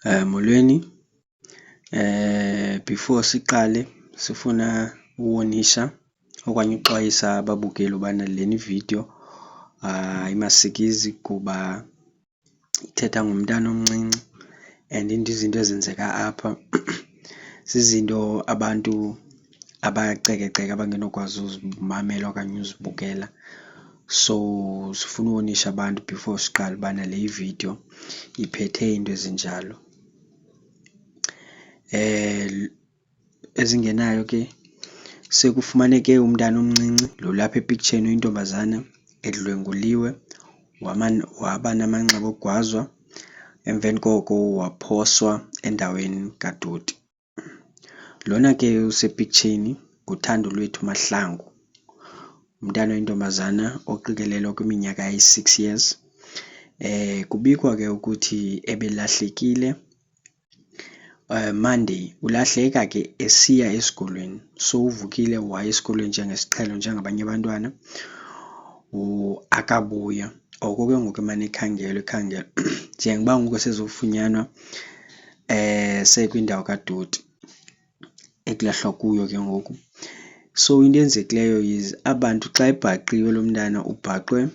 Molweni, before siqale sifuna ukuwonisha okanye ukuxwayisa ababukeli ubana lena video ayimasikizi kuba ithetha ngomntana omncinci and izinto ezenzeka apha zizinto abantu abacekeceke abangenokwazi uzimamela okanye uzibukela. So sifuna uwonisha abantu before siqale ubana le video iphethe iinto ezinjalo. Ezingenayo ke, sekufumaneke umntana omncinci lo lapha epikitsheni oyintombazana edlwenguliwe waba namanxeba okugwazwa, emveni koko waphoswa endaweni kadoti. Lona ke usepikitsheni nguThandolwethu Mahlangu, umntana oyintombazana oqikelelwa kwiminyaka eyi-6 years. Kubikwa ke ukuthi ebelahlekile Monday, ulahleka ke esiya esikolweni. So uvukile waya esikolweni njengesiqhelo njengabanye abantwana, akabuya. Oko ke ngoku emane ekhangelwa njengoba ngoku sezofunyanwa sekwindawo kadoti ekulahlwa kuyo ke ngoku. So into eyenzekileyo is abantu xa ebhaqiwe lo mntana ubhaqwe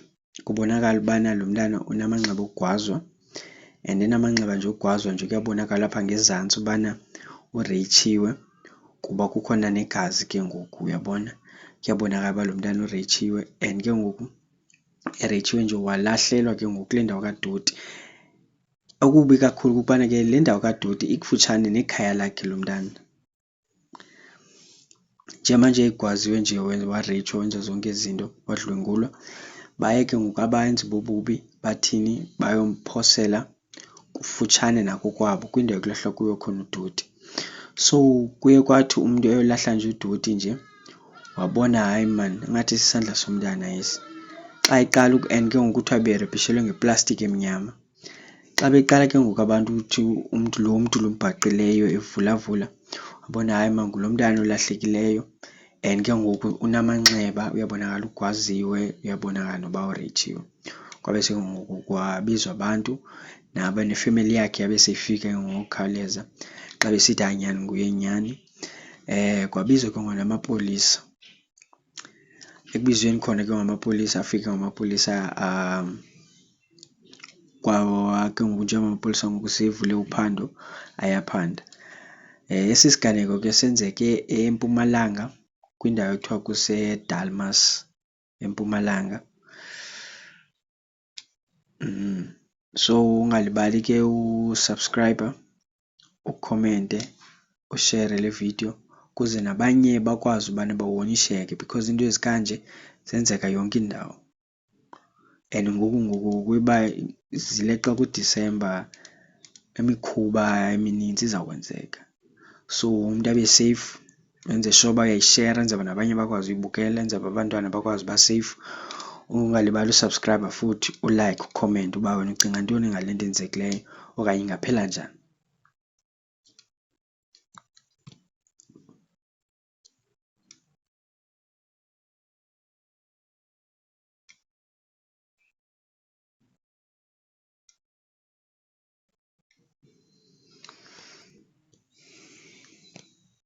kubonakala ubana lo mntana unamanxeba okugwazwa, and enamanxeba nje okugwazwa nje kuyabonakala apha ngezantsi ubana ureyitshiwe kuba kukhona negazi ke ngoku, uyabona. Kuyabonakala uba lo mntana ureyitshiwe and ke ngoku ereyitshiwe nje walahlelwa ke ngoku kule ndawo kadoti. Okubi kakhulu kukubana ke le ndawo kadoti ikufutshane nekhaya lakhe lo mntana. Njenganje egwaziwe nje wareyitshwa wenza zonke izinto wadlwengulwa, baye ke ngoku abenzi bobubi bathini bayomphosela kufutshane nakokwabo kwindawo ekulahlwa kuyo khona udoti. So kuye kwathi umntu eyolahla nje udoti nje wabona hayi man ingathi sisandla somntana esi. Xa eqala and ke ngoku kuthiwa berephishelwe ngeplastiki emnyama. Xa beqala ke ngoku abantu uthi lo mntu lo mbhaqileyo evula wabona hayi man ngulo mntana olahlekileyo and ke ngoku unamanxeba, uyabonakala ugwaziwe, uyabonakala noba ureyitshiwe. Kwabe ke ngoku kwabizwa abantu naba nefemeli yakhe yabe seyifika ke ngokukhawuleza xa besithi hayi nyani nguye nyani. Kwabizwa ke ngoku namapolisa. Ekubizweni khona ke ngamapolisa, afika ngamapolisa kwa ke ngoku njengoba amapolisa ngoku sevule uphando ayaphanda. Esi siganeko ke senzeke eMpumalanga kwindawo ekuthiwa kuseDalmas eMpumalanga. So ungalibali ke usubscriber, ukhomente, ushere le video ukuze nabanye bakwazi ubana bawonisheke because into ezikanje zenzeka yonke indawo. And ngoku kuba zileqa kuDisemba imikhuba eminintsi izawukwenzeka. So umntu abe safe, enze sure uba uyayishera enzele nabanye bakwazi uyibukela, enzele abantwana bakwazi uba safe. Ungalibali usubscribe futhi ulike, ucomment uba wena ucinga ntoni ngale nto yenzekileyo okanye ingaphela njani.